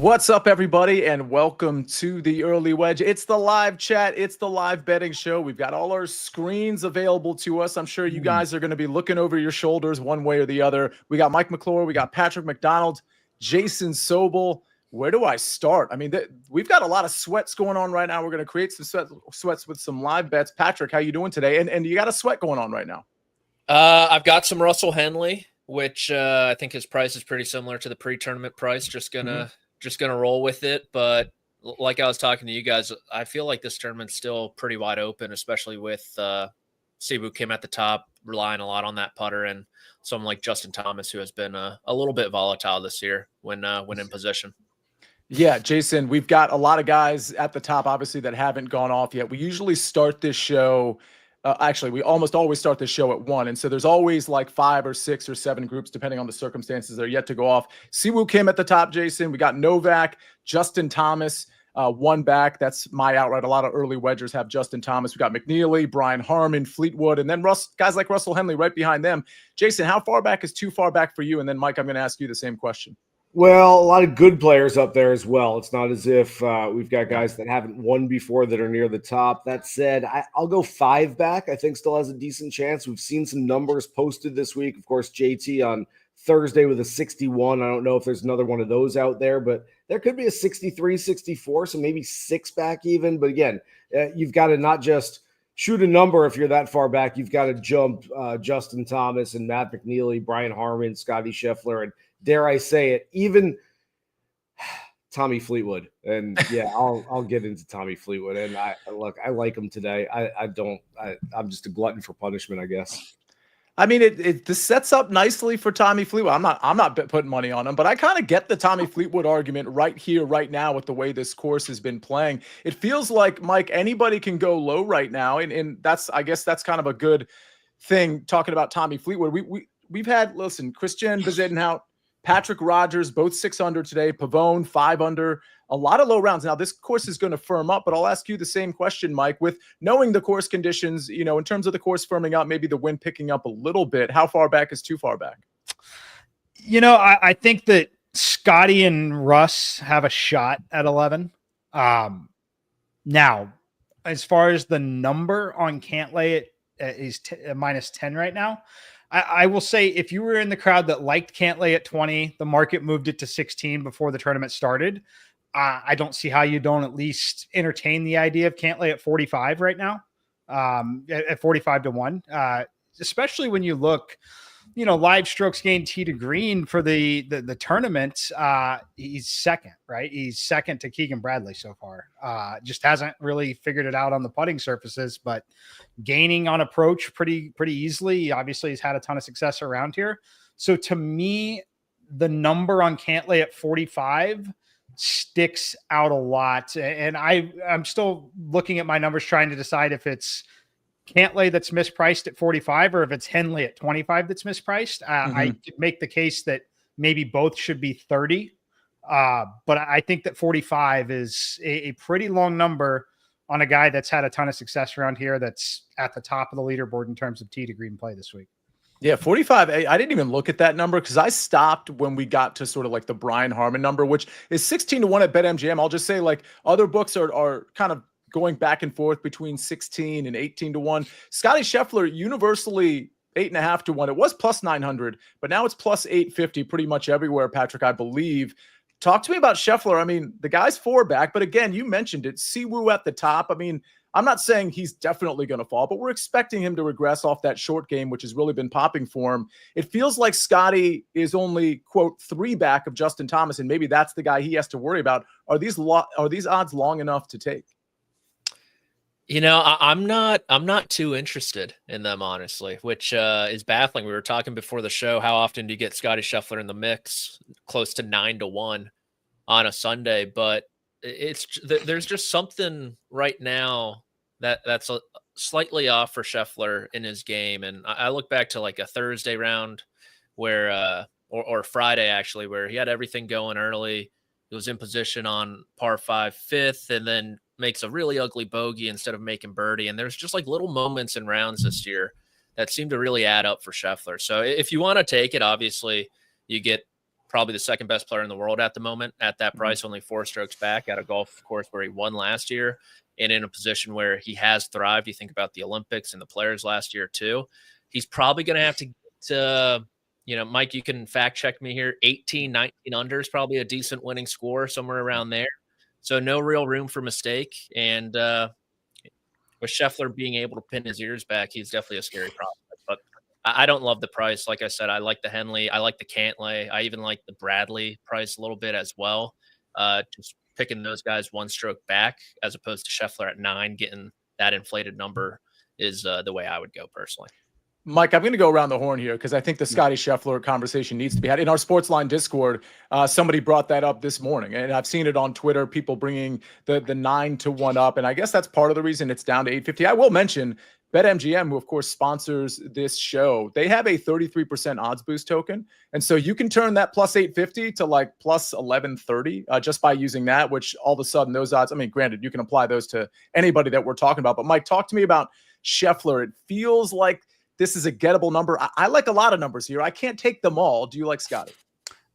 What's up, everybody, and welcome to the Early Wedge. It's the live chat. It's the live betting show. We've got all our screens available to us. I'm sure you guys are going to be looking over your shoulders one way or the other. We got Mike McClure. We got Patrick McDonald, Jason Sobel. Where do I start? I mean, we've got a lot of sweats going on right now. We're going to create some sweats with some live bets. Patrick, how you doing today? And you got a sweat going on right now. I've got some Russell Henley, which I think his price is pretty similar to the pre-tournament price. Just gonna roll with it. But like I was talking to you guys, I feel like this tournament's still pretty wide open, especially with Siwoo Kim at the top, relying a lot on that putter, and someone like Justin Thomas, who has been a little bit volatile this year when in position. Yeah, Jason, we've got a lot of guys at the top, obviously, that haven't gone off yet. We usually start this show. Actually, we almost always start the show at 1. And so there's always like 5 or 6 or 7 groups, depending on the circumstances that are yet to go off. Siwoo Kim at the top, Jason. We got Novak, Justin Thomas, 1 back. That's my outright. A lot of early wedgers have Justin Thomas. We got McNeely, Brian Harman, Fleetwood, and then guys like Russell Henley right behind them. Jason, how far back is too far back for you? And then, Mike, I'm going to ask you the same question. Well, a lot of good players up there as well. It's not as if we've got guys that haven't won before that are near the top. That said, I'll go 5 back. I think still has a decent chance. We've seen some numbers posted this week. Of course, JT on Thursday with a 61. I don't know if there's another one of those out there, but there could be a 63, 64, so maybe 6 back even. But again, you've got to not just shoot a number if you're that far back. You've got to jump Justin Thomas and Matt McNeely, Brian Harman, Scotty Scheffler, and dare I say it, even Tommy Fleetwood. And yeah, I'll get into Tommy Fleetwood. And I like him today. I'm just a glutton for punishment, I guess. I mean, this sets up nicely for Tommy Fleetwood. I'm not putting money on him, but I kind of get the Tommy Fleetwood argument right here, right now, with the way this course has been playing. It feels like, Mike, anybody can go low right now, and I guess that's kind of a good thing. Talking about Tommy Fleetwood, we've had Christian Bezuidenhout, Patrick Rogers, both 6 under today. Pavone, 5 under. A lot of low rounds. Now, this course is going to firm up, but I'll ask you the same question, Mike. With knowing the course conditions, in terms of the course firming up, maybe the wind picking up a little bit, how far back is too far back? I think that Scotty and Russ have a shot at 11. Now, as far as the number on Cantlay, it is minus 10 right now. I will say, if you were in the crowd that liked Cantlay at 20, the market moved it to 16 before the tournament started. I don't see how you don't at least entertain the idea of Cantlay at 45 right now, at 45 to 1, especially when you look, live strokes gained tee to green for the tournament. He's second, right? He's second to Keegan Bradley so far. Just hasn't really figured it out on the putting surfaces, but gaining on approach pretty easily. Obviously, he's had a ton of success around here. So to me, the number on Cantlay at 45 sticks out a lot. And I'm still looking at my numbers, trying to decide if it's Cantlay that's mispriced at 45 or if it's Henley at 25 that's mispriced. I could make the case that maybe both should be 30. But I think that 45 is a pretty long number on a guy that's had a ton of success around here, that's at the top of the leaderboard in terms of tee to green play this week. Yeah, 45. I didn't even look at that number because I stopped when we got to sort of like the Brian Harman number, which is 16 to 1 at BetMGM. I'll just say, like, other books are kind of going back and forth between 16 and 18 to 1. Scotty Scheffler, universally 8.5 to 1. It was plus 900, but now it's plus 850 pretty much everywhere, Patrick, I believe. Talk to me about Scheffler. I mean, the guy's 4 back, but again, you mentioned it. Siwoo at the top. I mean, I'm not saying he's definitely going to fall, but we're expecting him to regress off that short game, which has really been popping for him. It feels like Scotty is only, quote, 3 back of Justin Thomas, and maybe that's the guy he has to worry about. Are these odds long enough to take? I'm not too interested in them, honestly, which is baffling. We were talking before the show, how often do you get Scotty Scheffler in the mix? Close to 9 to 1 on a Sunday, but there's just something right now that's slightly off for Scheffler in his game. And I look back to like a Thursday round where, or Friday actually, where he had everything going early. He was in position on par 5, 5th, and then makes a really ugly bogey instead of making birdie. And there's just like little moments in rounds this year that seem to really add up for Scheffler. So if you want to take it, obviously you get probably the second best player in the world at the moment at that price, only 4 strokes back at a golf course where he won last year and in a position where he has thrived. You think about the Olympics and the players last year too. He's probably going to have to get, Mike, you can fact check me here. 18, 19 under is probably a decent winning score, somewhere around there. So no real room for mistake. And with Scheffler being able to pin his ears back, he's definitely a scary prospect. But I don't love the price. Like I said, I like the Henley. I like the Cantlay. I even like the Bradley price a little bit as well. Just picking those guys 1 stroke back as opposed to Scheffler at 9, getting that inflated number is the way I would go personally. Mike, I'm going to go around the horn here because I think the Scotty Scheffler conversation needs to be had. In our SportsLine Discord, somebody brought that up this morning, and I've seen it on Twitter, people bringing the 9-1 up, and I guess that's part of the reason it's down to 850. I will mention BetMGM, who of course sponsors this show, they have a 33% odds boost token, and so you can turn that plus 850 to like plus 1130 just by using that, which all of a sudden those odds, I mean, granted, you can apply those to anybody that we're talking about, but Mike, talk to me about Scheffler. It feels like this is a gettable number. I like a lot of numbers here. I can't take them all. Do you like Scotty?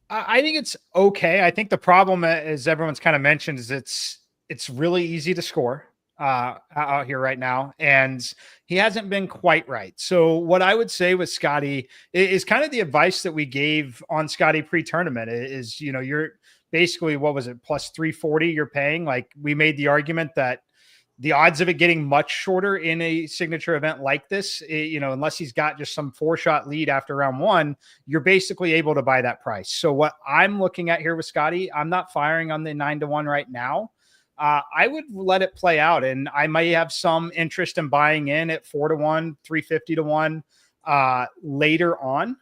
I think it's okay. I think the problem, as everyone's kind of mentioned, is it's really easy to score out here right now, and he hasn't been quite right. So what I would say with Scotty is kind of the advice that we gave on Scotty pre-tournament is, you're basically, what was it, plus 340 you're paying. Like, we made the argument that the odds of it getting much shorter in a signature event like this, unless he's got just some 4-shot lead after round 1, you're basically able to buy that price. So what I'm looking at here with Scotty, I'm not firing on the 9-1 right now. I would let it play out, and I might have some interest in buying in at 4-1, 350-1 later on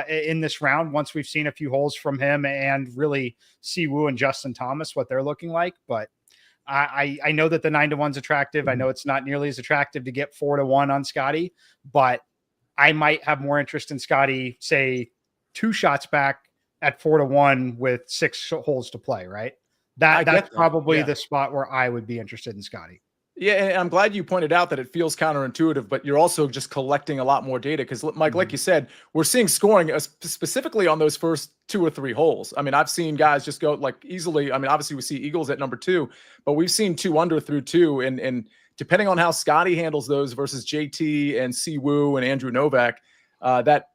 in this round, once we've seen a few holes from him and really Siwoo and Justin Thomas, what they're looking like. But I know that the 9-1's attractive. I know it's not nearly as attractive to get 4-1 on Scotty, but I might have more interest in Scotty, say 2 shots back at 4-1 with 6 holes to play, right? That's probably the spot where I would be interested in Scotty. Yeah, and I'm glad you pointed out that it feels counterintuitive, but you're also just collecting a lot more data because, Mike, like you said, we're seeing scoring specifically on those first 2 or 3 holes. I mean, I've seen guys just go like easily. I mean, obviously we see Eagles at number 2, but we've seen 2 under through 2, and depending on how Scotty handles those versus JT and Siwoo and Andrew Novak, that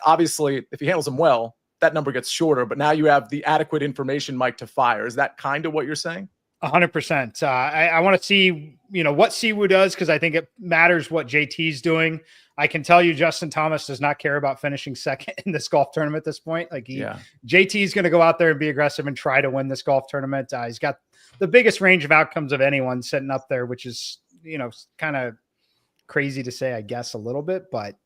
obviously, if he handles them well, that number gets shorter. But now you have the adequate information, Mike, to fire. Is that kind of what you're saying? 100%. I want to see, what Siwoo does, because I think it matters what JT's doing. I can tell you Justin Thomas does not care about finishing second in this golf tournament at this point. JT is going to go out there and be aggressive and try to win this golf tournament. He's got the biggest range of outcomes of anyone sitting up there, which is, kind of crazy to say, I guess, a little bit. But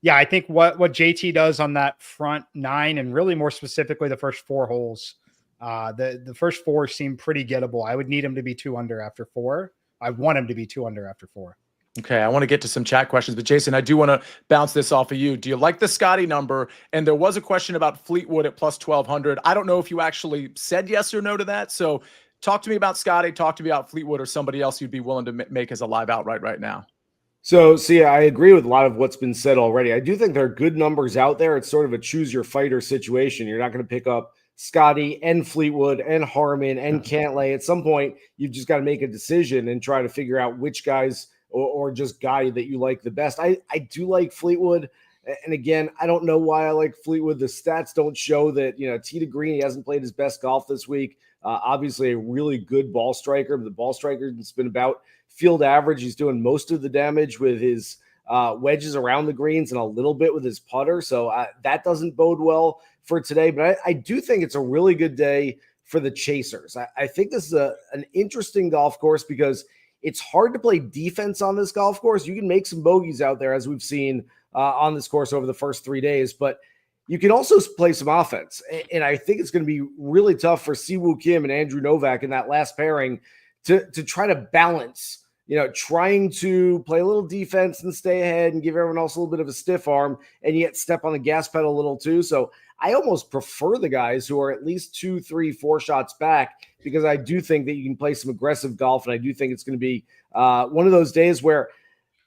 yeah, I think what JT does on that front 9, and really more specifically the first 4 holes, the first 4 seem pretty gettable. I would need him to be 2 under after 4. I want him to be 2 under after 4. Okay, I want to get to some chat questions, but Jason, I do want to bounce this off of you. Do you like the Scotty number? And there was a question about Fleetwood at plus 1,200. I don't know if you actually said yes or no to that. So talk to me about Scotty, talk to me about Fleetwood or somebody else you'd be willing to make as a live outright right now. So, Sia, I agree with a lot of what's been said already. I do think there are good numbers out there. It's sort of a choose your fighter situation. You're not going to pick up Scotty and Fleetwood and Harman and Cantlay. At some point, you've just got to make a decision and try to figure out which guys or just guy that you like the best. I do like Fleetwood. And again, I don't know why I like Fleetwood. The stats don't show that, tee to green, he hasn't played his best golf this week. Obviously a really good ball striker, but the ball striker has been about field average. He's doing most of the damage with his wedges around the greens and a little bit with his putter. So that doesn't bode well for today. But I do think it's a really good day for the chasers. I think this is an interesting golf course because it's hard to play defense on this golf course. You can make some bogeys out there, as we've seen on this course over the first 3 days, but you can also play some offense. And I think it's going to be really tough for Siwoo Kim and Andrew Novak in that last pairing to try to balance, trying to play a little defense and stay ahead and give everyone else a little bit of a stiff arm and yet step on the gas pedal a little too. So I almost prefer the guys who are at least 2, 3, 4 shots back, because I do think that you can play some aggressive golf. And I do think it's going to be one of those days where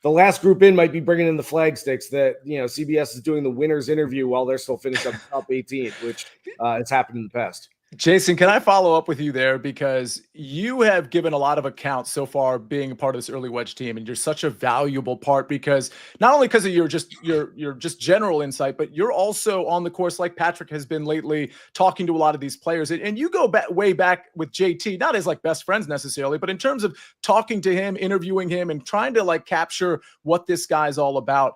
the last group in might be bringing in the flag sticks that, CBS is doing the winner's interview while they're still finished up top 18, which has happened in the past. Jason, can I follow up with you there? Because you have given a lot of accounts so far being a part of this early wedge team, and you're such a valuable part because not only because of your just general insight, but you're also on the course like Patrick has been lately, talking to a lot of these players. And you go way back with JT, not as like best friends necessarily, but in terms of talking to him, interviewing him, and trying to like capture what this guy's all about.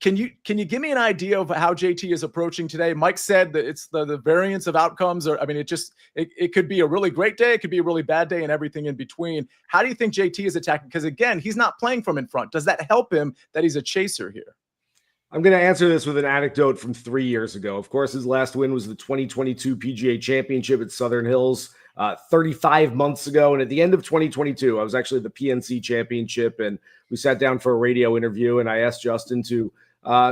Can you give me an idea of how JT is approaching today? Mike said that it's the variance of outcomes, or I mean, it could be a really great day, it could be a really bad day, and everything in between. How do you think JT is attacking? Because again, he's not playing from in front. Does that help him that he's a chaser here? I'm going to answer this with an anecdote from 3 years ago. Of course, his last win was the 2022 PGA Championship at Southern Hills 35 months ago. And at the end of 2022, I was actually at the PNC Championship, and we sat down for a radio interview, and I asked Justin to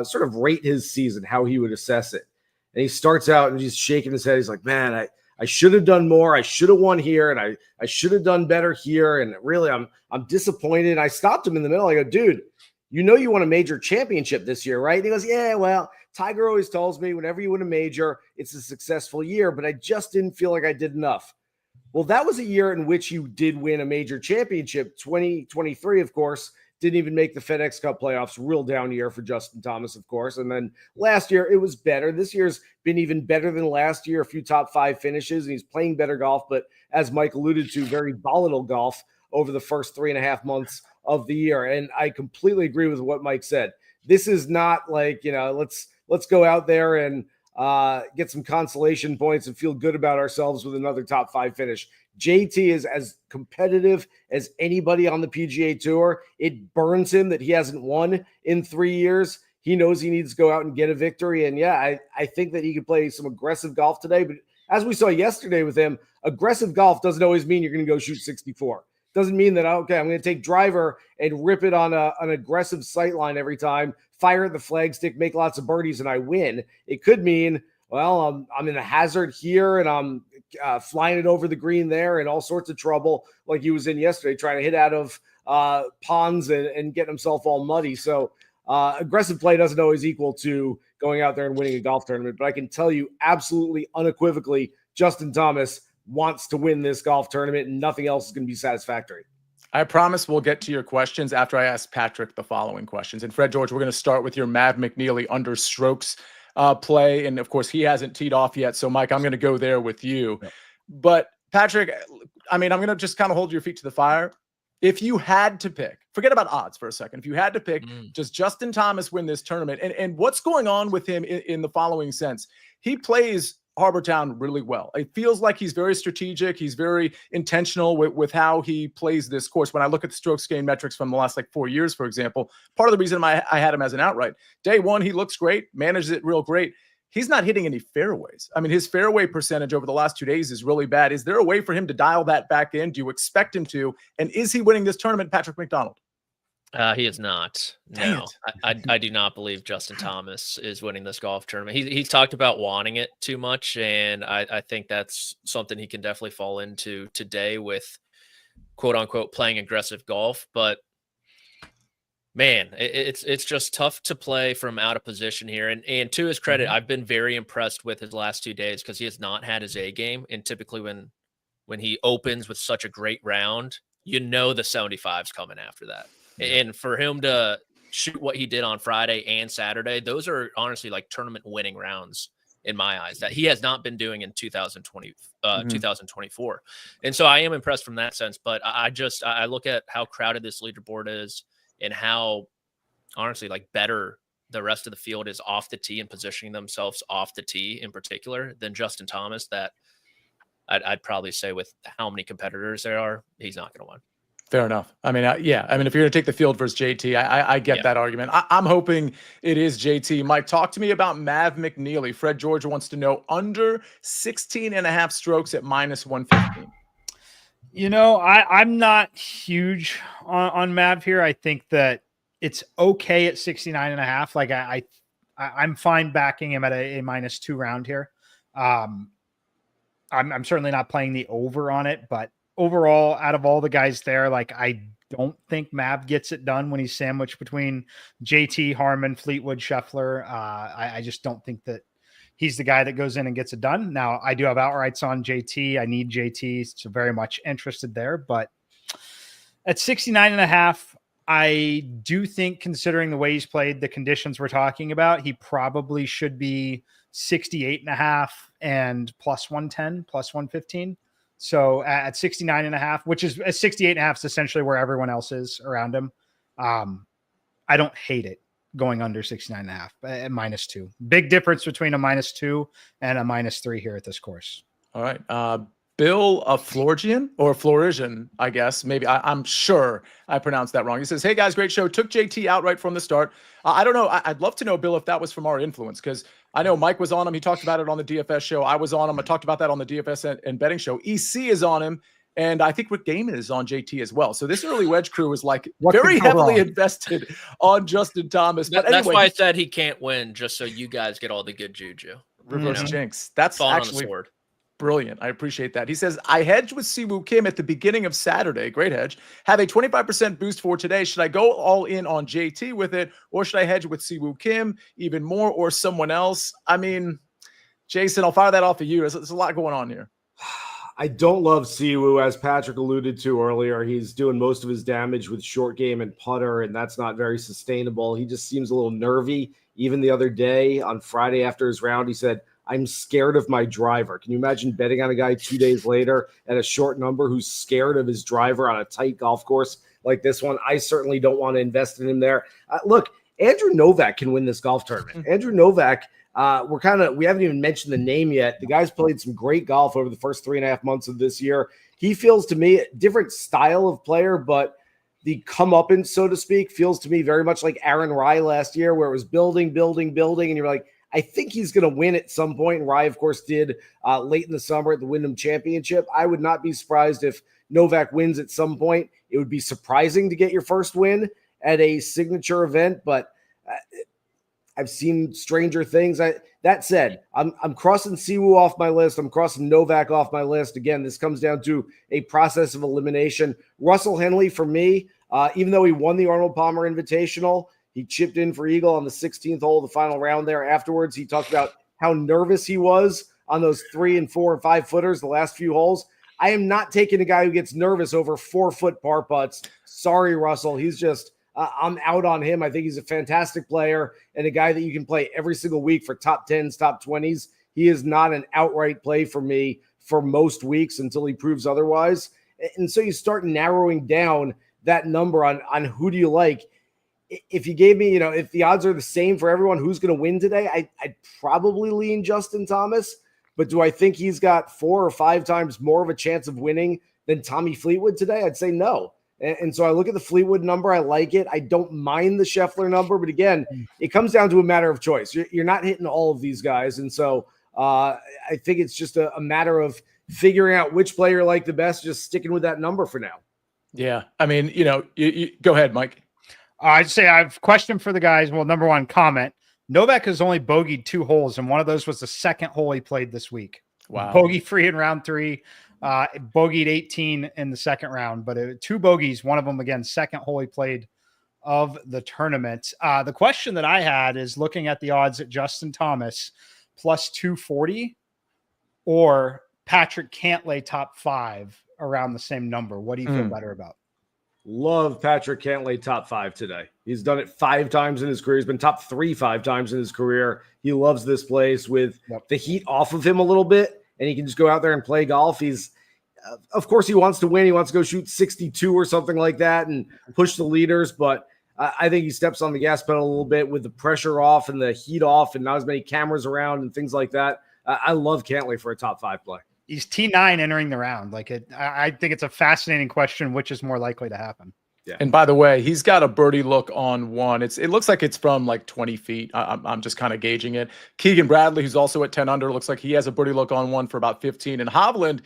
sort of rate his season, how he would assess it. And he starts out and he's shaking his head. He's like, man, I should have done more. I should have won here, and I should have done better here. And really, I'm disappointed. I stopped him in the middle. I go, dude, you won a major championship this year, right? And he goes, yeah, well, Tiger always tells me whenever you win a major, it's a successful year, but I just didn't feel like I did enough. Well, that was a year in which you did win a major championship. 2023, of course, didn't even make the FedEx Cup playoffs. Real down year for Justin Thomas, of course. And then last year, it was better. This year's been even better than last year. A few top 5 finishes, and he's playing better golf. But as Mike alluded to, very volatile golf over the first 3.5 months of the year. And I completely agree with what Mike said. This is not like, let's go out there and get some consolation points and feel good about ourselves with another top 5 finish. JT is as competitive as anybody on the PGA Tour. It burns him that he hasn't won in 3 years. He knows he needs to go out and get a victory. And yeah, I think that he could play some aggressive golf today. But as we saw yesterday with him, aggressive golf doesn't always mean you're going to go shoot 64. Doesn't mean that, okay, I'm going to take driver and rip it on an aggressive sight line every time, fire at the flag stick, make lots of birdies, and I win. It could mean, well, I'm in a hazard here, and I'm flying it over the green there, and all sorts of trouble like he was in yesterday, trying to hit out of ponds and getting himself all muddy. So aggressive play doesn't always equal to going out there and winning a golf tournament. But I can tell you absolutely unequivocally, Justin Thomas wants to win this golf tournament, and nothing else is going to be satisfactory. I promise we'll get to your questions after I ask Patrick the following questions. And Fred George, we're going to start with your Mav McNeely under strokes play. And of course, he hasn't teed off yet. So Mike, I'm going to go there with you. Yep. But Patrick, I mean, I'm going to just kind of hold your feet to the fire. If you had to pick, forget about odds for a second. If you had to pick, does Justin Thomas win this tournament? And what's going on with him in the following sense? He plays Harbor Town really well. It feels like he's very strategic. He's very intentional with how he plays this course. When I look at the strokes gain metrics from the last 4 years, for example, part of the reason I had him as an outright, day one, he looks great, manages it real great. He's not hitting any fairways. I mean, his fairway percentage over the last 2 days is really bad. Is there a way for him to dial that back in? Do you expect him to? And is he winning this tournament, Patrick McDonald? He is not. No, I do not believe Justin Thomas is winning this golf tournament. He's talked about wanting it too much, and I think that's something he can definitely fall into today with quote unquote playing aggressive golf. But man, it's just tough to play from out of position here. And to his credit, I've been very impressed with his last 2 days because he has not had his A game. And typically when he opens with such a great round, the 75's coming after that. And for him to shoot what he did on Friday and Saturday, those are honestly tournament winning rounds in my eyes that he has not been doing in 2024. And so I am impressed from that sense. But I look at how crowded this leaderboard is and how honestly better the rest of the field is off the tee and positioning themselves off the tee in particular than Justin Thomas, that I'd probably say with how many competitors there are, he's not going to win. Fair enough. I mean, yeah. I mean, if you're going to take the field versus JT, I get that argument. I'm hoping it is JT. Mike, talk to me about Mav McNeely. Fred George wants to know under 16.5 strokes at -115. I'm not huge on Mav here. I think that it's okay at 69.5. I'm fine backing him at a -2 round here. I'm certainly not playing the over on it, but overall, out of all the guys there, I don't think Mav gets it done when he's sandwiched between JT, Harmon, Fleetwood, Scheffler. I just don't think that he's the guy that goes in and gets it done. Now, I do have outrights on JT. I need JT, so very much interested there. But at 69.5, I do think, considering the way he's played, the conditions we're talking about, he probably should be 68.5 and plus 110, plus 115. So at 69.5, which is at 68.5 is essentially where everyone else is around him. I don't hate it going under 69.5 at -2. Big difference between a -2 and a -3 here at this course. All right. Bill Florigian or Florigian, I guess. Maybe I'm sure I pronounced that wrong. He says, "Hey guys, great show. Took JT outright from the start. I don't know. I'd love to know, Bill, if that was from our influence, because I know Mike was on him. He talked about it on the DFS show. I was on him. I talked about that on the DFS and betting show. EC is on him. And I think Rick Gaiman is on JT as well. So this early wedge crew is like very heavily invested on Justin Thomas. But that's anyway, why I said he can't win, just so you guys get all the good juju. Reverse jinx. That's Falling actually on the sword. Brilliant. I appreciate that. He says, I hedged with Siwoo Kim at the beginning of Saturday. Great hedge. Have a 25% boost for today. Should I go all in on JT with it, or should I hedge with Siwoo Kim even more, or someone else? I mean, Jason, I'll fire that off of you. There's a lot going on here. I don't love Siwoo, as Patrick alluded to earlier. He's doing most of his damage with short game and putter, and that's not very sustainable. He just seems a little nervy. Even the other day on Friday after his round, he said, I'm scared of my driver. Can you imagine betting on a guy 2 days later at a short number who's scared of his driver on a tight golf course like this one? I certainly don't want to invest in him there. Look, Andrew Novak can win this golf tournament. Andrew Novak, we haven't even mentioned the name yet. The guy's played some great golf over the first 3.5 months of this year. He feels to me a different style of player, but the comeuppance, so to speak, feels to me very much like Aaron Rai last year, where it was building, and you're like, I think he's going to win at some point. And Rai, of course, did late in the summer at the Wyndham Championship. I would not be surprised if Novak wins at some point. It would be surprising to get your first win at a signature event, but I've seen stranger things. That said, I'm crossing Siwoo off my list. I'm crossing Novak off my list. Again, this comes down to a process of elimination. Russell Henley, for me, even though he won the Arnold Palmer Invitational, he chipped in for eagle on the 16th hole of the final round there. Afterwards, he talked about how nervous he was on those 3 and 4 and 5 footers, the last few holes. I am not taking a guy who gets nervous over 4-foot par putts. Sorry, Russell. He's just I'm out on him. I think he's a fantastic player and a guy that you can play every single week for top 10s, top 20s. He is not an outright play for me for most weeks until he proves otherwise. And so you start narrowing down that number on who do you like. If you gave me, if the odds are the same for everyone, who's going to win today, I'd probably lean Justin Thomas. But do I think he's got 4 or 5 times more of a chance of winning than Tommy Fleetwood today? I'd say no. And so I look at the Fleetwood number. I like it. I don't mind the Scheffler number. But again, it comes down to a matter of choice. You're not hitting all of these guys. And so I think it's just a matter of figuring out which player you like the best, just sticking with that number for now. Yeah. I mean, you go ahead, Mike. I'd say I have a question for the guys. Well, number one, comment. Novak has only bogeyed 2 holes, and one of those was the second hole he played this week. Wow. Bogey free in round 3, bogeyed 18 in the second round, but 2 bogeys, one of them, again, second hole he played of the tournament. The question that I had is looking at the odds at Justin Thomas plus 240 or Patrick Cantlay top 5 around the same number. What do you feel better about? Love Patrick Cantlay top 5 today. He's done it 5 times in his career. He's been top 3 5 times in his career. He loves this place with the heat off of him a little bit, and he can just go out there and play golf. He's, of course, he wants to win. He wants to go shoot 62 or something like that and push the leaders, but I think he steps on the gas pedal a little bit with the pressure off and the heat off and not as many cameras around and things like that. I love Cantlay for a top 5 play. He's T9 entering the round. I think it's a fascinating question, which is more likely to happen. Yeah. And by the way, he's got a birdie look on one. It looks like it's from like 20 feet. I'm just kind of gauging it. Keegan Bradley, who's also at 10 under, looks like he has a birdie look on one for about 15. And Hovland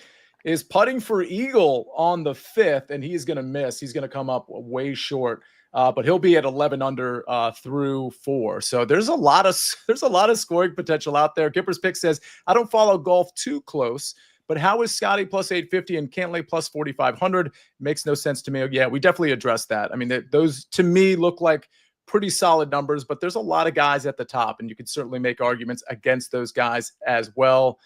is putting for eagle on the 5th, and he's going to miss. He's going to come up way short. But he'll be at 11 under through 4. So there's a lot of scoring potential out there. Gipper's Pick says, I don't follow golf too close, but how is Scotty plus 850 and Cantlay plus 4,500? Makes no sense to me. Yeah, we definitely addressed that. I mean, those to me look like pretty solid numbers, but there's a lot of guys at the top, and you could certainly make arguments against those guys as well.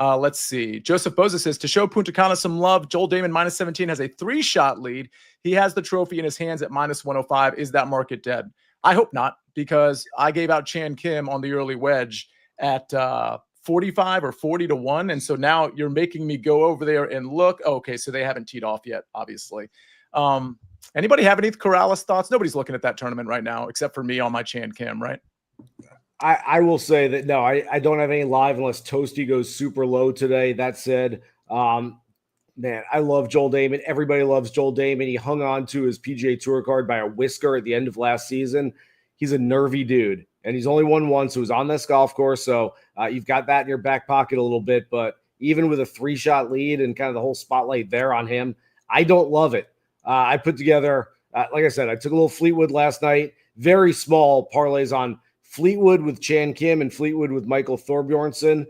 Let's see. Joseph Boza says, to show Puntacana some love, Joel Damon minus 17 has a 3-shot lead. He has the trophy in his hands at minus 105. Is that market dead? I hope not, because I gave out Chan Kim on the early wedge at 45 or 40 to 1. And so now you're making me go over there and look. Okay, so they haven't teed off yet, obviously. Anybody have any Corrales thoughts? Nobody's looking at that tournament right now, except for me on my Chan Kim, right? I will say that, no, I don't have any live unless Toasty goes super low today. That said, man, I love Joel Damon. Everybody loves Joel Damon. He hung on to his PGA Tour card by a whisker at the end of last season. He's a nervy dude, and he's only won once, so he's on this golf course. So you've got that in your back pocket a little bit. But even with a 3-shot lead and kind of the whole spotlight there on him, I don't love it. I put together, like I said, I took a little Fleetwood last night, very small parlays on Fleetwood with Chan Kim and Fleetwood with Michael Thorbjornsen,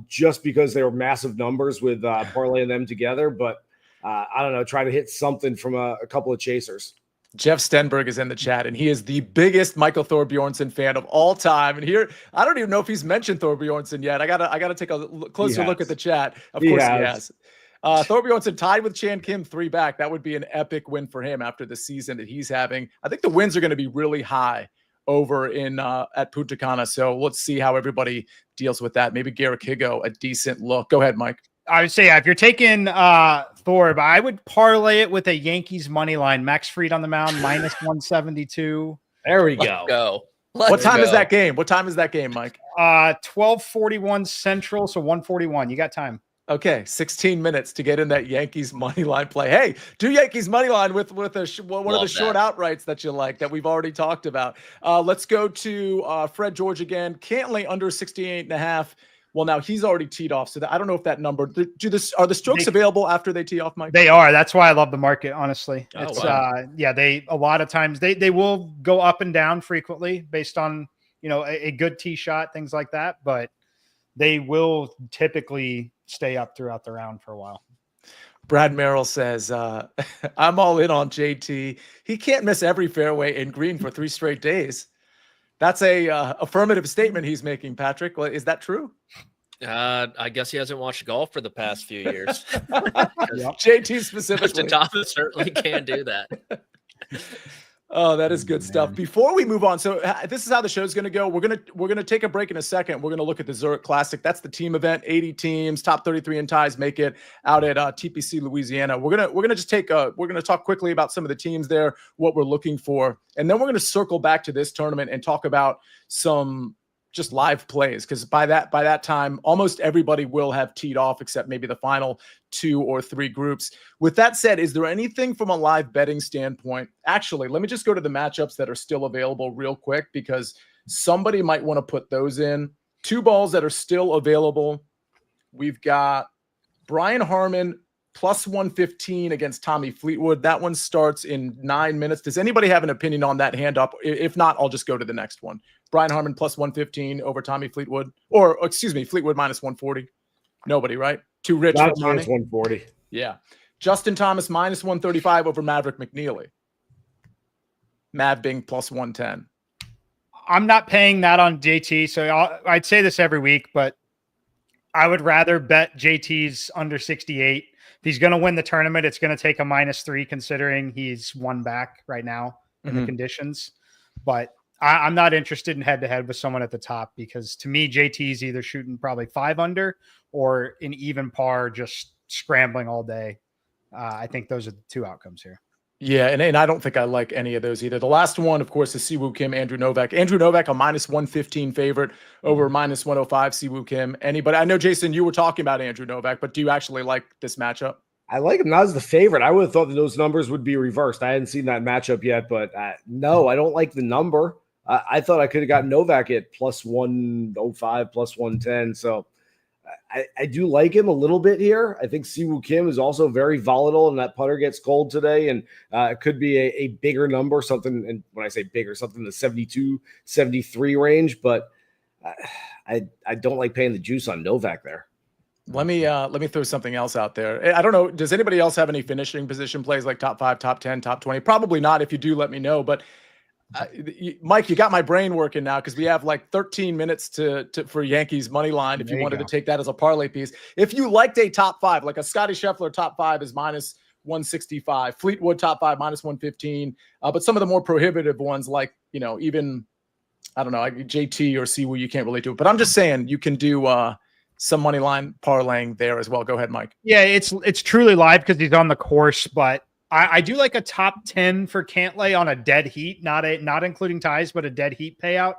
just because they were massive numbers with parlaying them together. But I don't know, try to hit something from a couple of chasers. Jeff Stenberg is in the chat, and he is the biggest Michael Thorbjornsen fan of all time. And here, I don't even know if he's mentioned Thorbjornsen yet. I gotta take a closer look at the chat. Of course he has. Thorbjornsen tied with Chan Kim 3 back. That would be an epic win for him after the season that he's having. I think the wins are going to be really high over in at Puntacana. So let's see how everybody deals with that. Maybe Garrick Higo, a decent look. Go ahead, Mike. I would say, if you're taking Thorb, I would parlay it with a Yankees money line. Max Fried on the mound, minus 172. There we Let's go. go. What time is that game? What time is that game, Mike? 12:41 Central, so 1:41. You got time. Okay, 16 minutes to get in that Yankees money line play. Hey, do Yankees money line with one of the short outrights that you like that we've already talked about. Let's go to Fred George again. Cantlay under 68.5. Well, now he's already teed off, so I don't know if that number. Are the strokes available after they tee off, Mike? They are. That's why I love the market. Honestly, it's wow. They a lot of times they will go up and down frequently based on a good tee shot, things like that, but they will typically stay up throughout the round for a while. Brad Merrill says, I'm all in on JT. He can't miss every fairway in green for 3 straight days. That's a affirmative statement he's making, Patrick. Well, is that true? I guess he hasn't watched golf for the past few years. JT specifically. Justin Thomas certainly can do that. Oh, that is good stuff. Before we move on, so this is how the show's going to go. We're gonna take a break in a second. We're gonna look at the Zurich Classic. That's the team event. 80 teams, top 33 in ties make it out at TPC Louisiana. We're gonna just we're gonna talk quickly about some of the teams there, what we're looking for, and then we're gonna circle back to this tournament and talk about some just live plays, because by that time, almost everybody will have teed off except maybe the final 2 or 3 groups. With that said, is there anything from a live betting standpoint? Actually, let me just go to the matchups that are still available real quick, because somebody might want to put those in. 2 balls that are still available. We've got Brian Harman plus 115 against Tommy Fleetwood. That one starts in 9 minutes. Does anybody have an opinion on that? Hand up. If not, I'll just go to the next one. Brian Harman plus 115 over Tommy Fleetwood, or excuse me, Fleetwood minus 140. Nobody, right? Too rich for Tommy. Minus 140. Yeah. Justin Thomas minus 135 over Maverick McNeely. Mav Bing plus 110. I'm not paying that on JT, so I'd say this every week, but I would rather bet JT's under 68. If he's going to win the tournament, it's going to take a -3, considering he's 1 back right now in the conditions. But I'm not interested in head-to-head with someone at the top, because to me, JT's either shooting probably 5 under or an even par, just scrambling all day. I think those are the 2 outcomes here. Yeah, and I don't think I like any of those either. The last one, of course, is Siwoo Kim, Andrew Novak. Andrew Novak, a minus 115 favorite over minus 105 Siwoo Kim. Anybody? I know, Jason, you were talking about Andrew Novak, but do you actually like this matchup? I like him not as the favorite. I would have thought that those numbers would be reversed. I hadn't seen that matchup yet, but no, I don't like the number. I thought I could have gotten Novak at plus 105, plus 110. So I do like him a little bit here. I think Siwoo Kim is also very volatile, and that putter gets cold today, and it could be a bigger number, something. And when I say bigger, something in the 72, 73 range. But I don't like paying the juice on Novak there. Let me throw something else out there. I don't know. Does anybody else have any finishing position plays like top 5, top 10, top 20? Probably not. If you do, let me know. But Mike, you got my brain working now because we have like 13 minutes for Yankees money line. If you wanted to take that as a parlay piece, if you liked a top 5, like a Scotty Scheffler top 5 is minus 165, Fleetwood top 5 minus 115. But some of the more prohibitive ones, like even I don't know, like JT or Siwoo, you can't really do it. But I'm just saying you can do some money line parlaying there as well. Go ahead, Mike. Yeah, it's truly live because he's on the course, but I do like a top 10 for Cantlay on a dead heat, not including ties, but a dead heat payout.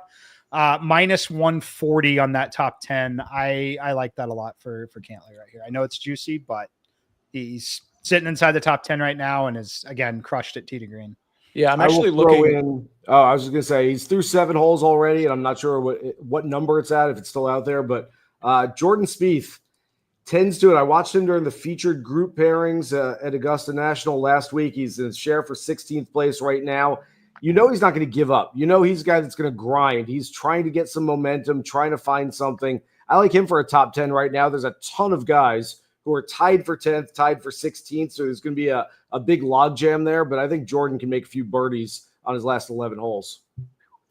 Minus 140 on that top 10. I like that a lot for Cantlay right here. I know it's juicy, but he's sitting inside the top 10 right now and is again crushed at tee to green. Yeah, I'm actually looking. I was just gonna say he's through 7 holes already, and I'm not sure what number it's at if it's still out there. But Jordan Spieth tends to it. I watched him during the featured group pairings at Augusta National last week. He's in share for 16th place right now. He's not going to give up. He's a guy that's going to grind. He's trying to get some momentum, trying to find something. I like him for a top 10 right now. There's a ton of guys who are tied for 10th, tied for 16th. So there's going to be a big log jam there. But I think Jordan can make a few birdies on his last 11 holes.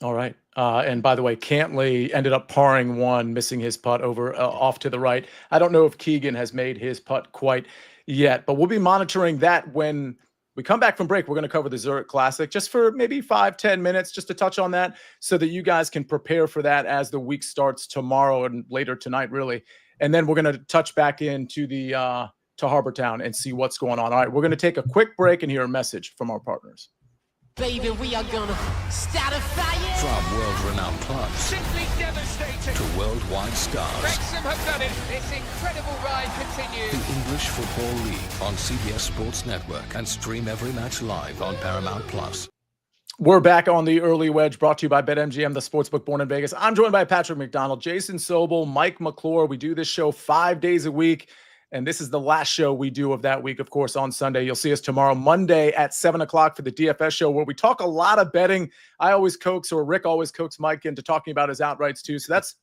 All right. And by the way, Cantlay ended up parring one, missing his putt over off to the right. I don't know if Keegan has made his putt quite yet, but we'll be monitoring that when we come back from break. We're going to cover the Zurich Classic just for maybe 5-10 minutes, just to touch on that so that you guys can prepare for that as the week starts tomorrow and later tonight, really. And then we're going to touch back into the to Harbortown and see what's going on. All right, we're going to take a quick break and hear a message from our partners. Baby, we are gonna start a fire. From world-renowned clubs Simply devastating. to worldwide stars. Wrexham have done it. This incredible ride continues. The English Football League on CBS Sports Network, and stream every match live on Paramount Plus. We're back on the Early Wedge, brought to you by BetMGM, the sportsbook born in Vegas. I'm joined by Patrick McDonald, Jason Sobel, Mike McClure. We do this show 5 days a week. And this is the last show we do of that week, of course, on Sunday. You'll see us tomorrow, Monday at 7 o'clock for the DFS show, where we talk a lot of betting. I always coax, or Rick always coax Mike into talking about his outrights too. So that's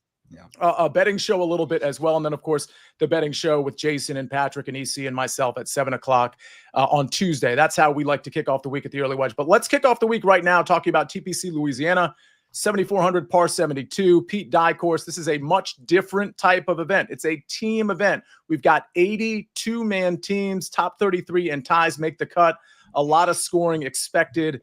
a betting show a little bit as well. And then, of course, the betting show with Jason and Patrick and EC and myself at 7 o'clock on Tuesday. That's how we like to kick off the week at the Early Wedge. But let's kick off the week right now talking about TPC Louisiana. 7,400 par 72, Pete Dye course. This is a much different type of event. It's a team event. We've got 82-man teams, top 33 and ties make the cut. A lot of scoring expected.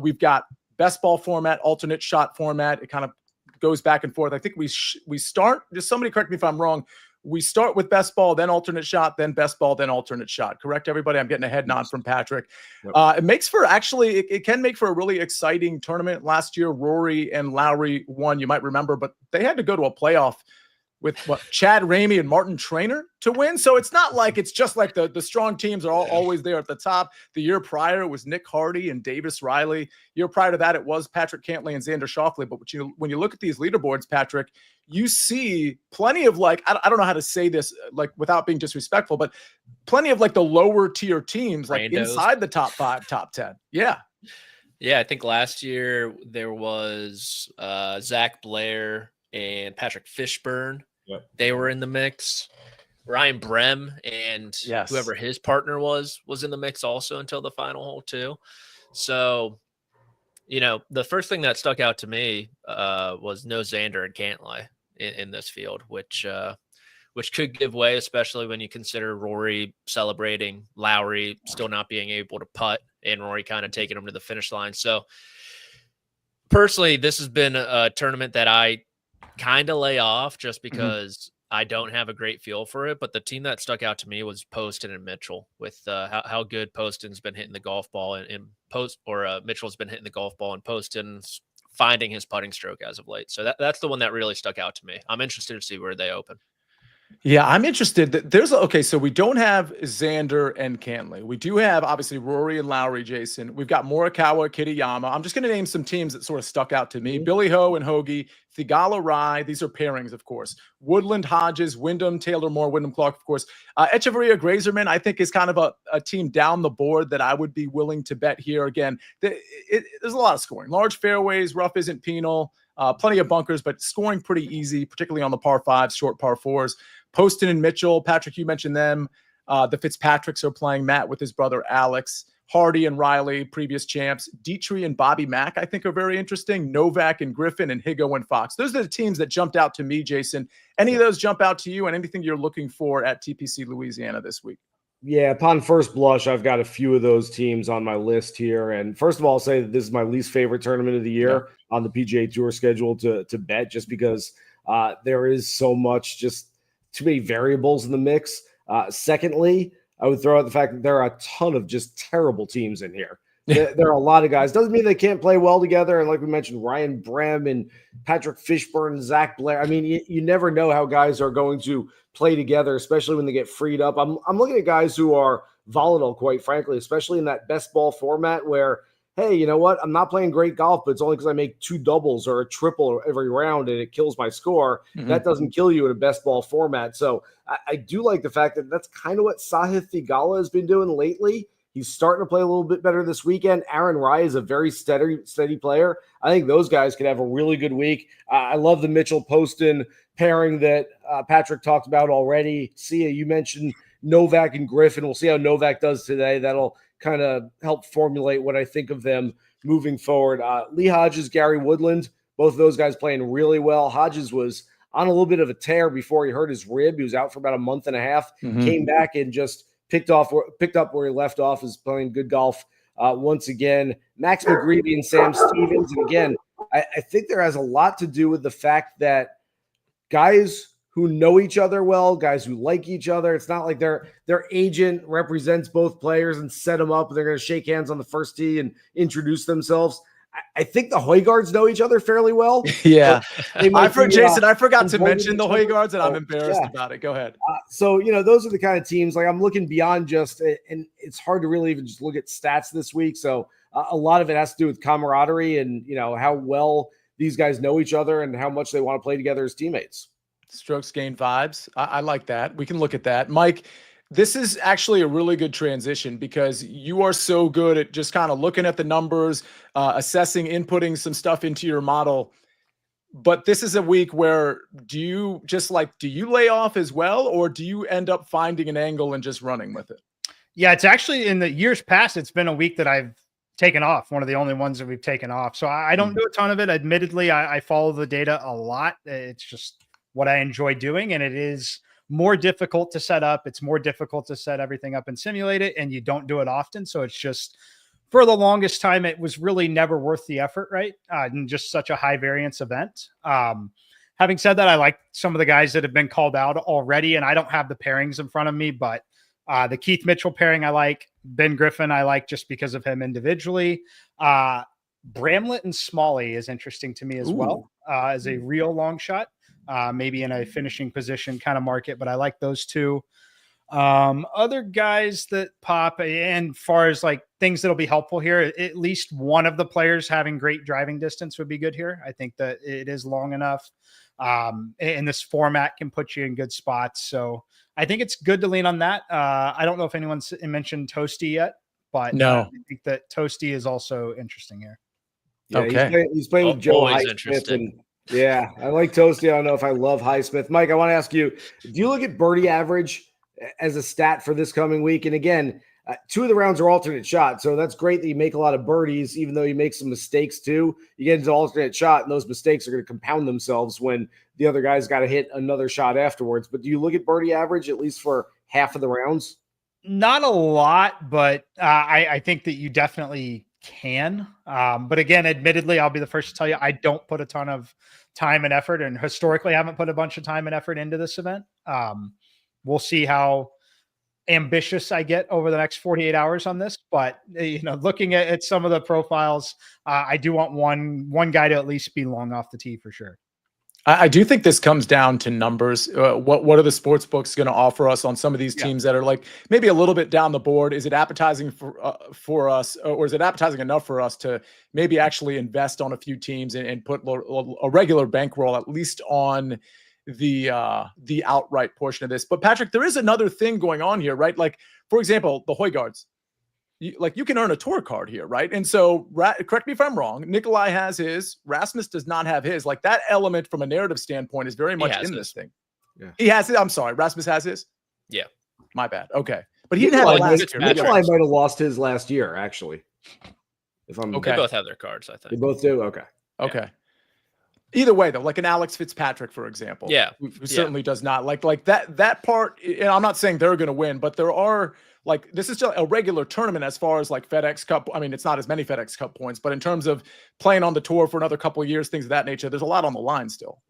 We've got best ball format, alternate shot format. It kind of goes back and forth. I think we start, just somebody correct me if I'm wrong, we start with best ball, then alternate shot, then best ball, then alternate shot. Correct, everybody? I'm getting a head nod from Patrick. Yep. It makes for it can make for a really exciting tournament. Last year, Rory and Lowry won, you might remember, but they had to go to a playoff with Chad Ramey and Martin Traynor to win. So it's not like it's just like the strong teams are always there at the top. The year prior, it was Nick Hardy and Davis Riley. Year prior to that, it was Patrick Cantlay and Xander Schauffele. But when you look at these leaderboards, Patrick, you see plenty of I don't know how to say this without being disrespectful, but plenty of the lower tier teams inside the top 5, top 10. Yeah. Yeah, I think last year there was Zach Blair and Patrick Fishburne. Yep. They were in the mix. Ryan Brem and whoever his partner was in the mix also until the final hole too. So, the first thing that stuck out to me was no Xander and Cantlay in this field, which could give way, especially when you consider Rory celebrating, Lowry still not being able to putt, and Rory kind of taking him to the finish line. So personally, this has been a tournament that I kind of lay off just because I don't have a great feel for it. But the team that stuck out to me was Poston and Mitchell, with how good Poston's been hitting the golf ball and Mitchell's been hitting the golf ball, and Poston's finding his putting stroke as of late. So that's the one that really stuck out to me. I'm interested to see where they open. Yeah, I'm interested. So we don't have Xander and Cantlay. We do have, obviously, Rory and Lowry, Jason. We've got Morikawa, Kitayama. I'm just going to name some teams that sort of stuck out to me. Billy Ho and Hoagie, Thigala Rye. These are pairings, of course. Woodland, Hodges, Wyndham, Taylor Moore, Wyndham Clark, of course. Echeverria, Grazerman, I think, is kind of a team down the board that I would be willing to bet here. Again, there's a lot of scoring. Large fairways, rough isn't penal. Plenty of bunkers, but scoring pretty easy, particularly on the par fives, short par fours. Poston and Mitchell, Patrick, you mentioned them. The Fitzpatricks are playing. Matt with his brother Alex. Hardy and Riley, previous champs. Dietrich and Bobby Mack, I think, are very interesting. Novak and Griffin and Higo and Fox. Those are the teams that jumped out to me, Jason. Any of those jump out to you, and anything you're looking for at TPC Louisiana this week? Yeah, upon first blush, I've got a few of those teams on my list here. And first of all, I'll say that this is my least favorite tournament of the year on the PGA Tour schedule to bet, just because there is so much, just too many variables in the mix. Secondly, I would throw out the fact that there are a ton of just terrible teams in here. There are a lot of guys. Doesn't mean they can't play well together. And like we mentioned, Ryan Brehm and Patrick Fishburne, Zach Blair. I mean, you never know how guys are going to play together, especially when they get freed up. I'm looking at guys who are volatile, quite frankly, especially in that best ball format where, hey, you know what? I'm not playing great golf, but it's only because I make 2 doubles or a triple every round and it kills my score. That doesn't kill you in a best ball format. So I do like the fact that that's kind of what Sahith Theegala has been doing lately. He's starting to play a little bit better this weekend. Aaron Rai is a very steady player. I think those guys could have a really good week. I love the Mitchell Poston pairing that Patrick talked about already. Sia, you mentioned Novak and Griffin. We'll see how Novak does today. That'll kind of help formulate what I think of them moving forward. Lee Hodges, Gary Woodland, both of those guys playing really well. Hodges was on a little bit of a tear before he hurt his rib. He was out for about a month and a half, came back and just picked up where he left off, is playing good golf once again. Max McGreevy and Sam Stevens. And again, I think there has a lot to do with the fact that guys who know each other well, guys who like each other, it's not like their agent represents both players and set them up and they're going to shake hands on the first tee and introduce themselves. I think the Højgaards know each other fairly well. Yeah. Jason, I forgot to mention the Højgaards, and I'm embarrassed about it. Go ahead. So, those are the kind of teams, like I'm looking beyond just, and it's hard to really even just look at stats this week. So a lot of it has to do with camaraderie and, how well these guys know each other and how much they want to play together as teammates. Strokes gain vibes. I like that. We can look at that. Mike, this is actually a really good transition because you are so good at just kind of looking at the numbers, assessing, inputting some stuff into your model. But this is a week where do you lay off as well, or do you end up finding an angle and just running with it? Yeah, it's actually in the years past, it's been a week that I've taken off, one of the only ones that we've taken off. So I don't do a ton of it. Admittedly, I follow the data a lot. It's just what I enjoy doing, and it is more difficult to set up. It's more difficult to set everything up and simulate it, and you don't do it often. So it's just, for the longest time, it was really never worth the effort, right? And just such a high variance event. Having said that, I like some of the guys that have been called out already, and I don't have the pairings in front of me, but the Keith Mitchell pairing I like. Ben Griffin I like just because of him individually. Bramlett and Smalley is interesting to me as well, as a real long shot. Maybe in a finishing position kind of market, but I like those two. Other guys that pop, and far as like things that'll be helpful here, at least one of the players having great driving distance would be good here. I think that it is long enough. And this format can put you in good spots. So I think it's good to lean on that. I don't know if anyone's mentioned Toasty yet, but no. I think that Toasty is also interesting here. Yeah, okay. He's playing with Joe Always Highsmith. interesting. Yeah, I like Toasty. I don't know if I love Highsmith. Mike, I want to ask you, do you look at birdie average as a stat for this coming week? And again, 2 of the rounds are alternate shot. So that's great that you make a lot of birdies, even though you make some mistakes too. You get into alternate shot, and those mistakes are going to compound themselves when the other guy's got to hit another shot afterwards. But do you look at birdie average, at least for half of the rounds? Not a lot, but I think that you definitely can. But again, admittedly, I'll be the first to tell you, I don't put a ton of time and effort, and historically I haven't put a bunch of time and effort into this event. We'll see how ambitious I get over the next 48 hours on this, but looking at some of the profiles, I do want one guy to at least be long off the tee for sure. I do think this comes down to numbers. What are the sports books going to offer us on some of these teams that are like maybe a little bit down the board? Is it appetizing for us, or is it appetizing enough for us to maybe actually invest on a few teams and put a regular bankroll at least on the outright portion of this? But Patrick, there is another thing going on here, right? Like, for example, the Højgaards. you can earn a tour card here, right? And so, correct me if I'm wrong, Nikolai has his, Rasmus does not have his. Like, that element from a narrative standpoint is very much in this thing. Yeah. He has it. I'm sorry, Rasmus has his. Yeah, my bad. Okay, but he didn't have it last year. Nikolai might have lost his last year, actually. If I'm They both have their cards, I think. They both do. Okay. Okay. Either way, though, like an Alex Fitzpatrick, for example, who certainly does not like that part. And I'm not saying they're going to win, but there are, like, this is just a regular tournament as far as like FedEx Cup. I mean, it's not as many FedEx Cup points, but in terms of playing on the tour for another couple of years, things of that nature, there's a lot on the line still.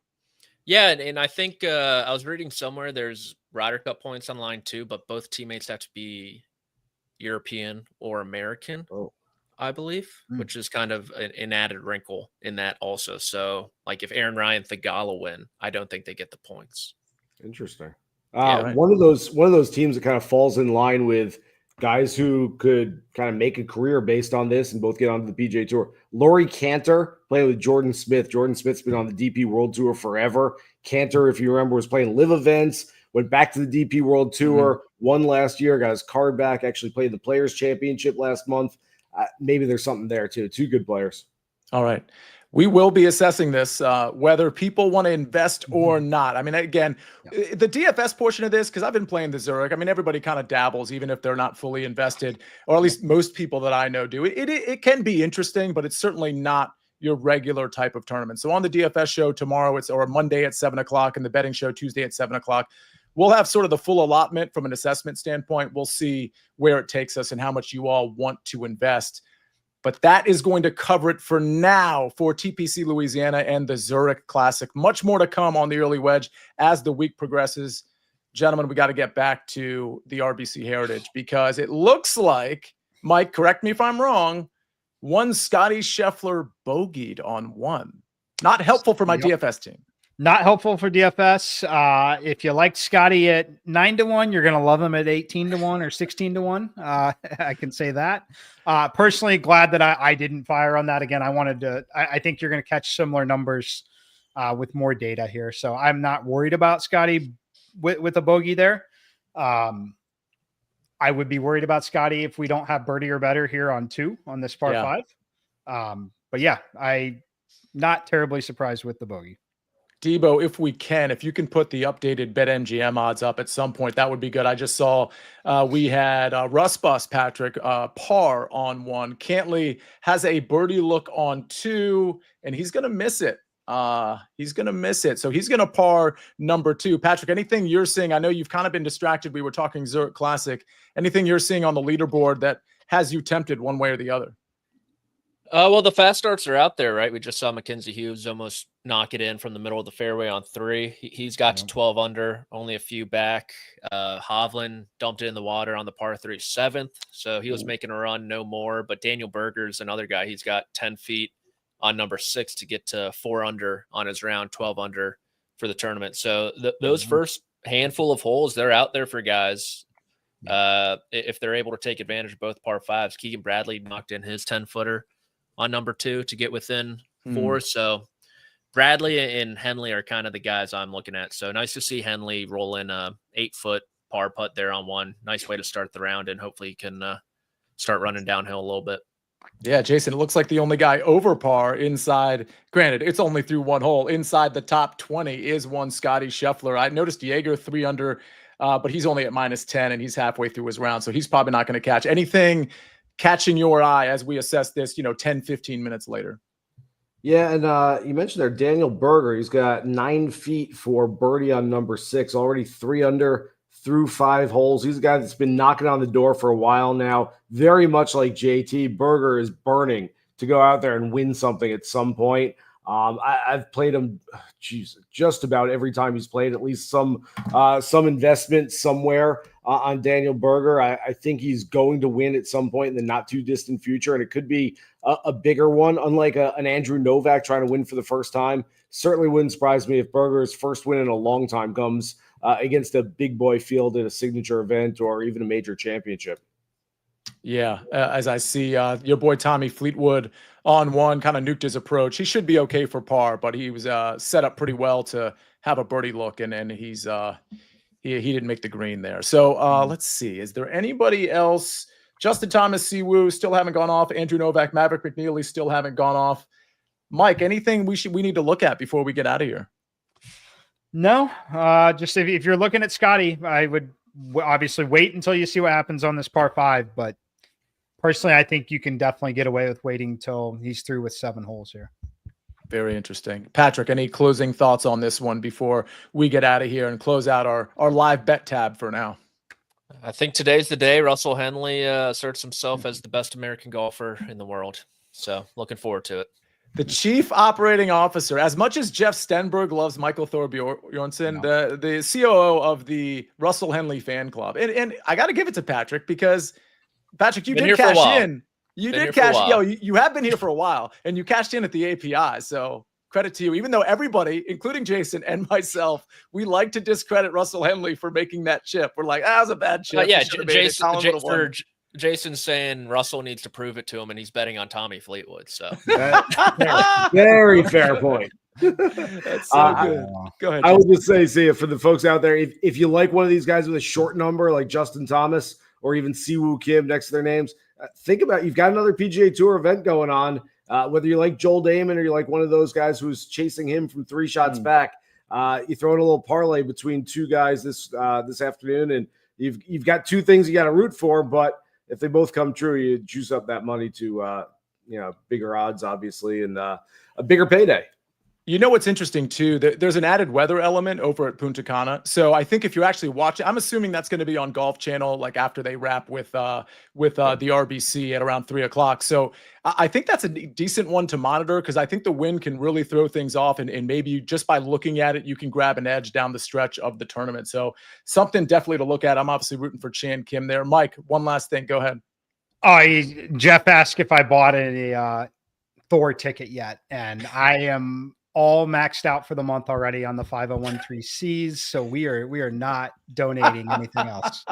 Yeah, and I think I was reading somewhere there's Ryder Cup points on line too, but both teammates have to be European or American. I believe, which is kind of an added wrinkle in that also. So, like, if Aaron Ryan, Thigala win, I don't think they get the points. Interesting. Right. One of those teams that kind of falls in line with guys who could kind of make a career based on this and both get onto the PGA Tour. Laurie Cantor playing with Jordan Smith. Jordan Smith's been on the DP World Tour forever. Cantor, if you remember, was playing live events, went back to the DP World Tour, won last year, got his card back, actually played the Players Championship last month. Maybe there's something there too. Two good players. All right. We will be assessing this, whether people want to invest or not. I mean, again, the DFS portion of this, because I've been playing the Zurich. I mean, everybody kind of dabbles, even if they're not fully invested, or at least most people that I know do. It can be interesting, but it's certainly not your regular type of tournament. So on the DFS show tomorrow, or Monday at 7 o'clock, and the betting show Tuesday at 7 o'clock, we'll have sort of the full allotment from an assessment standpoint. We'll see where it takes us and how much you all want to invest. But that is going to cover it for now for TPC Louisiana and the Zurich Classic. Much more to come on the early wedge as the week progresses. Gentlemen, we got to get back to the RBC Heritage, because it looks like, Mike, correct me if I'm wrong, one Scotty Scheffler bogeyed on one. Not helpful for my DFS team. Not helpful for DFS. If you like Scotty at 9-1, you're going to love him at 18-1 or 16-1. I can say that. Personally, glad that I didn't fire on that again. I think you're going to catch similar numbers with more data here. So I'm not worried about Scotty with a bogey there. I would be worried about Scotty if we don't have birdie or better here on this par 5. But yeah, I'm not terribly surprised with the bogey. Debo, if you can put the updated BetMGM odds up at some point, that would be good. I just saw we had Russ Bus, Patrick, par on 1. Cantley has a birdie look on 2, and he's going to miss it. So he's going to par number 2. Patrick, anything you're seeing? I know you've kind of been distracted. We were talking Zurich Classic. Anything you're seeing on the leaderboard that has you tempted one way or the other? Well, the fast starts are out there, right? We just saw Mackenzie Hughes almost knock it in from the middle of the fairway on 3. He's got to 12 under, only a few back. Hovland dumped it in the water on the par 3 7th, so he was making a run, no more. But Daniel Berger's another guy. He's got 10 feet on number 6 to get to 4 under on his round, 12 under for the tournament. So those first handful of holes, they're out there for guys. If they're able to take advantage of both par 5s, Keegan Bradley knocked in his 10-footer on number 2 to get within 4. So Bradley and Henley are kind of the guys I'm looking at. So nice to see Henley roll in a 8-foot par putt there on 1. Nice way to start the round, and hopefully he can start running downhill a little bit. Yeah, Jason, it looks like the only guy over par inside, granted, it's only through 1 hole, inside the top 20 is one Scotty Scheffler. I noticed Jaeger 3 under, but he's only at -10, and he's halfway through his round. So he's probably not going to catch anything catching your eye as we assess this, 10, 15 minutes later. Yeah, and you mentioned there Daniel Berger. He's got 9 feet for birdie on number 6, already 3 under through 5 holes. He's a guy that's been knocking on the door for a while now. Very much like JT, Berger is burning to go out there and win something at some point. I've played him, just about every time he's played, at least some investment somewhere on Daniel Berger. I think he's going to win at some point in the not too distant future, and it could be a bigger one, unlike an Andrew Novak trying to win for the first time. Certainly wouldn't surprise me if Berger's first win in a long time comes against a big boy field at a signature event or even a major championship. Yeah, as I see your boy Tommy Fleetwood on 1 kind of nuked his approach. He should be okay for par, but he was set up pretty well to have a birdie look, and he's he didn't make the green there. So let's see. Is there anybody else Justin Thomas, Siwoo still haven't gone off. Andrew Novak, Maverick McNeely still haven't gone off. Mike, anything we need to look at before we get out of here? No, just if you're looking at Scotty, I would obviously wait until you see what happens on this par 5. But personally, I think you can definitely get away with waiting till he's through with 7 holes here. Very interesting. Patrick, any closing thoughts on this one before we get out of here and close out our live bet tab for now? I think today's the day Russell Henley asserts himself as the best American golfer in the world. So looking forward to it. The chief operating officer, as much as Jeff Stenberg loves Michael Thorbjornsen, the COO of the Russell Henley fan club. And I got to give it to Patrick because, Patrick, you did cash in. You did cash. You have been here for a while, and you cashed in at the API. So credit to you, even though everybody, including Jason and myself, we like to discredit Russell Henley for making that chip. We're like, that was a bad chip. Jason's saying Russell needs to prove it to him, and he's betting on Tommy Fleetwood. So very fair point. That's so good. Go ahead. I would just say, Sia, for the folks out there, if you like one of these guys with a short number like Justin Thomas or even Siwoo Kim next to their names, think about you've got another PGA Tour event going on. Whether you like Joel Damon or you're like one of those guys who's chasing him from 3 shots back, you throw in a little parlay between 2 guys this afternoon, and you've got 2 things you got to root for. But if they both come true, you juice up that money to bigger odds, obviously, and a bigger payday. You know what's interesting too? There's an added weather element over at Punta Cana. So I think if you're actually watching, I'm assuming that's going to be on Golf Channel, like after they wrap with the RBC at around 3:00. So I think that's a decent one to monitor because I think the wind can really throw things off, and maybe just by looking at it, you can grab an edge down the stretch of the tournament. So something definitely to look at. I'm obviously rooting for Chan Kim there. Mike, one last thing. Go ahead. Jeff asked if I bought a Thor ticket yet, and I am all maxed out for the month already on the 5013Cs. So we are not donating anything else.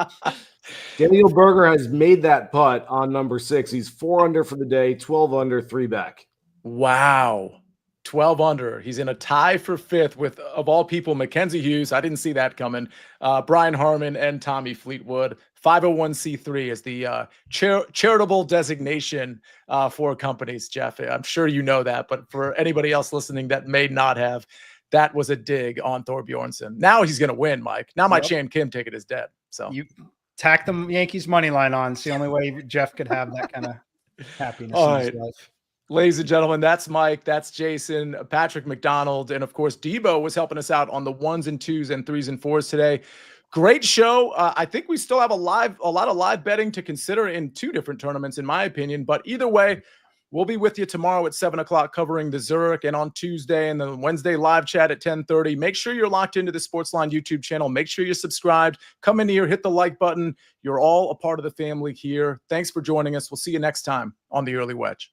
Daniel Berger has made that putt on number 6. He's 4 under for the day, 12 under, 3 back. Wow. 12 under. He's in a tie for 5th with, of all people, Mackenzie Hughes. I didn't see that coming. Brian Harmon and Tommy Fleetwood. 501c3 is the charitable designation for companies, Jeff. I'm sure you know that, but for anybody else listening that may not have, that was a dig on Thorbjornsen. Now he's going to win, Mike. Now my Chan Kim ticket is dead. So you tack the Yankees money line on. It's the only way Jeff could have that kind of happiness in his life. Ladies and gentlemen, that's Mike, that's Jason, Patrick McDonald, and of course, Debo was helping us out on the 1s and 2s and 3s and 4s today. Great show. I think we still have a lot of live betting to consider in 2 different tournaments, in my opinion. But either way, we'll be with you tomorrow at 7:00 covering the Zurich, and on Tuesday and the Wednesday live chat at 10:30. Make sure you're locked into the SportsLine YouTube channel. Make sure you're subscribed. Come in here, hit the like button. You're all a part of the family here. Thanks for joining us. We'll see you next time on the Early Wedge.